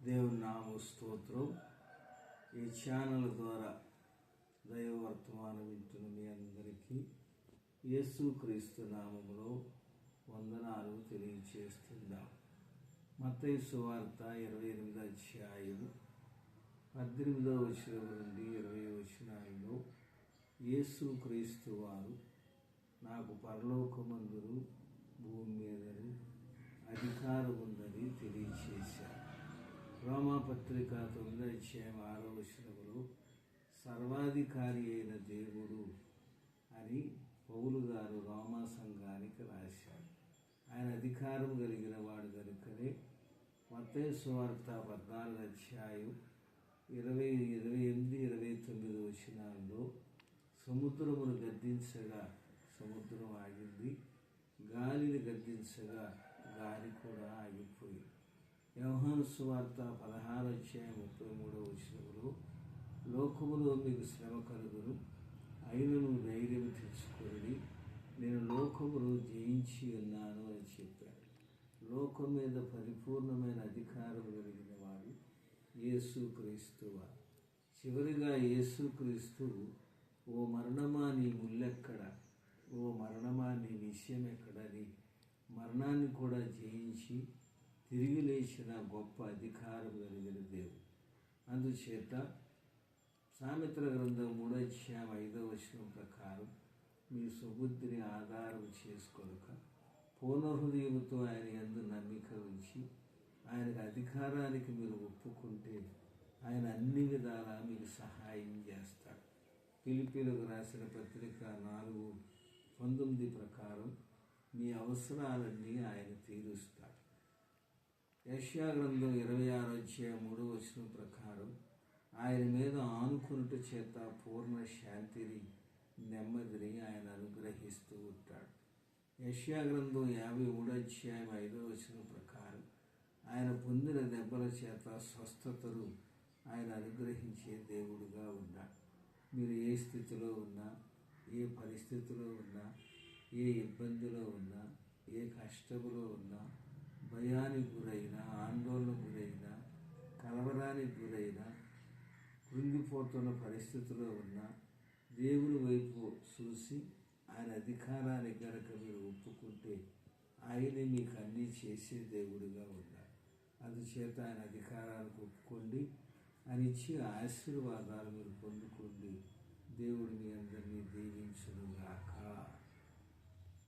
దేవుని నామ స్తోత్రం. ఈ ఛానల్ ద్వారా దైవ వర్తమానం వింటున్న మీ అందరికీ యేసుక్రీస్తు నామములో వందనాలు తెలియజేస్తున్నాం. మత్తయి సువార్త 28వ అధ్యాయం 18వ వచనం నుండి 20వ వచనాలలో యేసుక్రీస్తు వారు నాకు పరలోకమందును భూమి మీదను అధికారం ఉందని తెలియచేశారు. రోమాపత్రిక 9వ అధ్యాయం 6వ వచనములో సర్వాధికారి అయిన దేవుడు అని పౌలు గారు రోమా సంఘానికి రాశారు. ఆయన అధికారం కలిగిన వాడు కనుకనే మత్తయి సువార్త 14వ అధ్యాయం 28-29 వచనాల్లో సముద్రమును గద్దించగా సముద్రం ఆగింది, గాలిని గద్దించగా గాలి కూడా ఆగిపోయింది. యోహాను సువార్త 16వ అధ్యాయం 33వ వచనంలో లోకములో మీకు శ్రమ కలుగును, అయినను ధైర్యం తెచ్చుకొని నేను లోకమును జయించి ఉన్నాను అని చెప్పాడు. లోకం మీద పరిపూర్ణమైన అధికారం కలిగిన వాడు యేసుక్రీస్తు వారు. చివరిగా యేసుక్రీస్తు, ఓ మరణమా నీ ముల్లెక్కడ, ఓ మరణమా నీ విషయం ఎక్కడని మరణాన్ని కూడా జయించి తిరిగి లేచిన గొప్ప అధికారం కలిగిన దేవుడు. అందుచేత సామెతల గ్రంథం 3వ అధ్యాయం 5వ వచనం ప్రకారం మీ సుబుద్ధిని ఆధారం చేసుకొనక పూర్ణ హృదయముతో ఆయన యందు నమ్మిక ఉంచి ఆయనకు అధికారానికి మీరు ఒప్పుకుంటే ఆయన అన్ని విధాలా మీకు సహాయం చేస్తాడు. ఫిలిప్పీలకు రాసిన పత్రిక 4:19 ప్రకారం మీ అవసరాలన్నీ ఆయన తీరుస్తాడు. యెషయా గ్రంథం 26వ అధ్యాయం 3వ వచనం ప్రకారం ఆయన మీద ఆనుకునుట చేత పూర్ణ శాంతిని నెమ్మదిని ఆయన అనుగ్రహిస్తూ ఉంటాడు. యెషయా గ్రంథం 53వ అధ్యాయం 5వ వచనం ప్రకారం ఆయన పొందిన దెబ్బల చేత స్వస్థతను ఆయన అనుగ్రహించే దేవుడుగా ఉన్నాడు. మీరు ఏ స్థితిలో ఉన్నా, ఏ పరిస్థితిలో ఉన్నా, ఏ ఇబ్బందిలో ఉన్నా, ఏ కష్టములో ఉన్నా, భయానికి గురైనా, ఆందోళనకు గురైనా, కలవరానికి గురైనా, కృంగిపోతున్న పరిస్థితిలో ఉన్న దేవుని వైపు చూసి ఆయన అధికారాన్ని కనుక మీరు ఒప్పుకుంటే ఆయనే మీకు అన్నీ చేసే దేవుడిగా ఉన్నారు. అందుచేత ఆయన అధికారానికి ఒప్పుకోండి, ఆయన ఇచ్చే ఆశీర్వాదాలు మీరు పొందుకోండి. దేవుడు మీ అందరినీ దీవించును గాక.